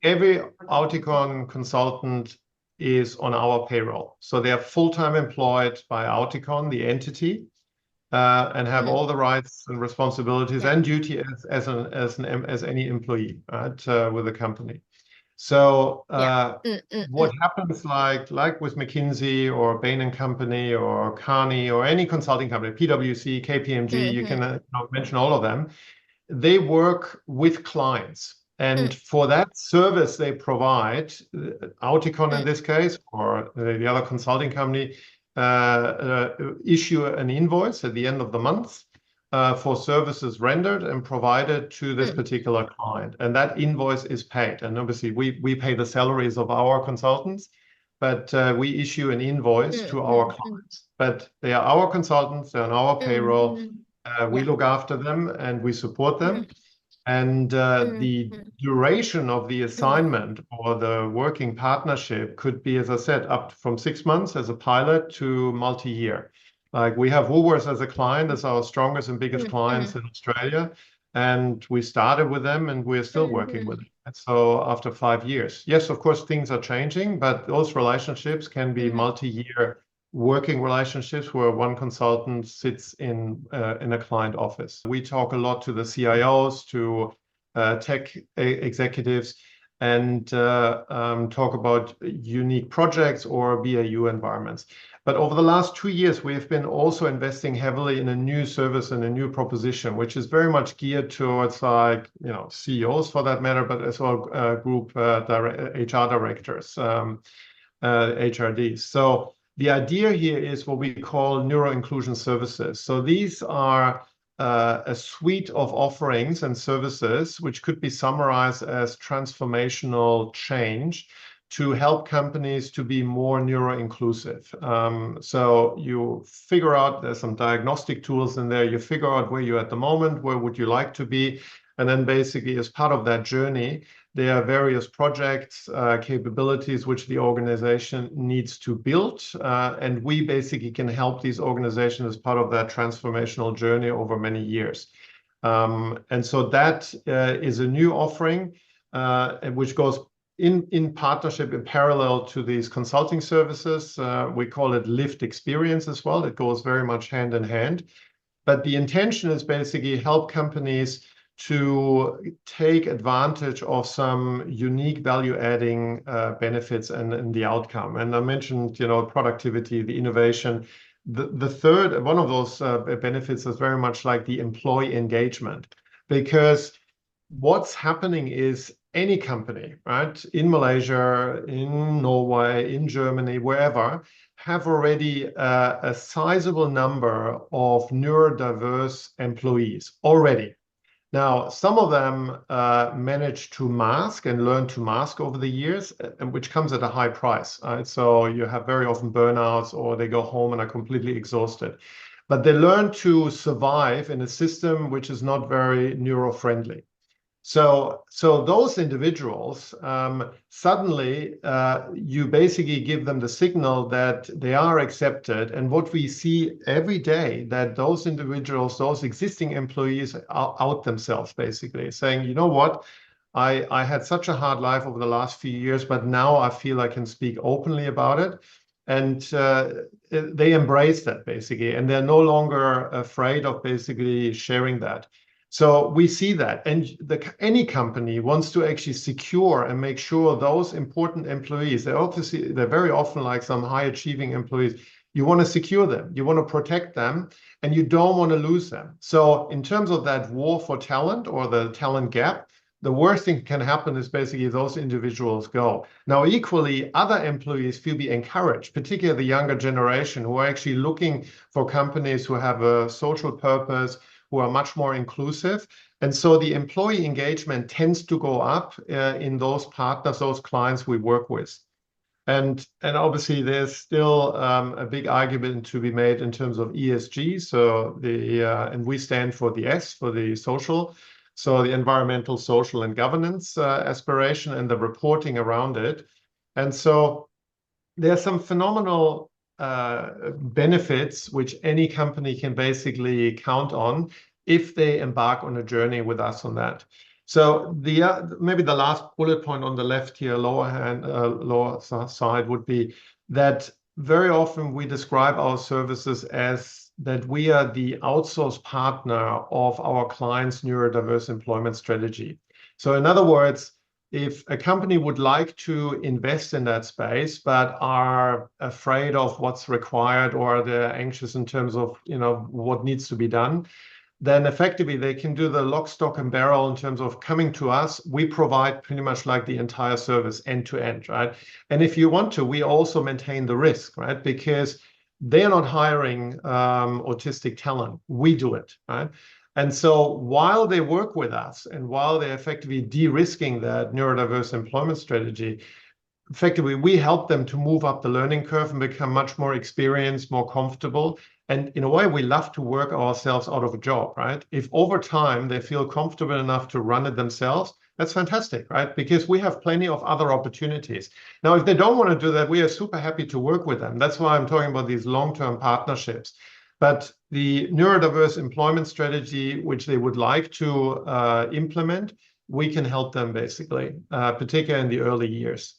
every auticon consultant is on our payroll. So they are full-time employed by auticon, the entity, and have all the rights and responsibilities and duty as any employee, right, with the company. So what happens, like with McKinsey or Bain and Company or Carney or any consulting company, PwC, KPMG, you can mention all of them. They work with clients. And for that service they provide, auticon in this case, or the other consulting company, issue an invoice at the end of the month for services rendered and provided to this particular client. And that invoice is paid. And obviously we pay the salaries of our consultants, but we issue an invoice to our clients. But they are our consultants, they're on our payroll. We look after them and we support them. And the duration of the assignment or the working partnership could be, as I said, up from 6 months as a pilot to multi-year. Like we have Woolworths as a client, as our strongest and biggest clients in Australia. And we started with them and we're still working with them. And so after 5 years, yes, of course, things are changing, but those relationships can be multi-year working relationships where one consultant sits in a client office. We talk a lot to the CIOs, to tech executives, and talk about unique projects or BAU environments. But over the last 2 years, we've been also investing heavily in a new service and a new proposition, which is very much geared towards CEOs for that matter, but as well group HR directors, HRDs. So the idea here is what we call neuro-inclusion services. So these are a suite of offerings and services which could be summarized as transformational change to help companies to be more neuro-inclusive. So you figure out, there's some diagnostic tools in there, you figure out where you're at the moment, where would you like to be, and then basically as part of that journey, there are various projects, capabilities which the organization needs to build. And we basically can help these organizations as part of that transformational journey over many years. And so that is a new offering, which goes in partnership, in parallel to these consulting services. We call it lived experience as well. It goes very much hand in hand. But the intention is basically help companies to take advantage of some unique value-adding benefits and the outcome. And I mentioned, productivity, the innovation. The third, one of those benefits is very much like the employee engagement, because what's happening is any company, right, in Malaysia, in Norway, in Germany, wherever, have already a sizable number of neurodiverse employees already. Now, some of them manage to mask and learn to mask over the years, which comes at a high price. So you have very often burnouts, or they go home and are completely exhausted. But they learn to survive in a system which is not very neuro-friendly. So those individuals, suddenly you basically give them the signal that they are accepted. And what we see every day, that those individuals, those existing employees out themselves, basically saying, you know what, I had such a hard life over the last few years, but now I feel I can speak openly about it. And they embrace that basically, and they're no longer afraid of basically sharing that. So we see that, and any company wants to actually secure and make sure those important employees, they're very often like some high achieving employees. You want to secure them, you want to protect them, and you don't want to lose them. So in terms of that war for talent or the talent gap, the worst thing can happen is basically those individuals go. Now, equally, other employees feel be encouraged, particularly the younger generation, who are actually looking for companies who have a social purpose, who are much more inclusive. And so the employee engagement tends to go up in those partners, those clients we work with. And obviously there's still a big argument to be made in terms of ESG. So and we stand for the S, for the social. So the environmental, social, and governance aspiration and the reporting around it. And so there's some phenomenal benefits which any company can basically count on if they embark on a journey with us on that. So maybe the last bullet point on the left here, lower side, would be that very often we describe our services as that we are the outsourced partner of our client's neurodiverse employment strategy. So in other words, if a company would like to invest in that space but are afraid of what's required, or they're anxious in terms of what needs to be done, then effectively they can do the lock, stock, and barrel in terms of coming to us. We provide pretty much like the entire service end to end, right? And if you want to, we also maintain the risk, right? Because they're not hiring autistic talent. We do it, right? And so while they work with us and while they're effectively de-risking that neurodiverse employment strategy, effectively, we help them to move up the learning curve and become much more experienced, more comfortable. And in a way, we love to work ourselves out of a job, right? If over time they feel comfortable enough to run it themselves, that's fantastic, right? Because we have plenty of other opportunities. Now, if they don't want to do that, we are super happy to work with them. That's why I'm talking about these long-term partnerships. But the neurodiverse employment strategy, which they would like to implement, we can help them basically, particularly in the early years.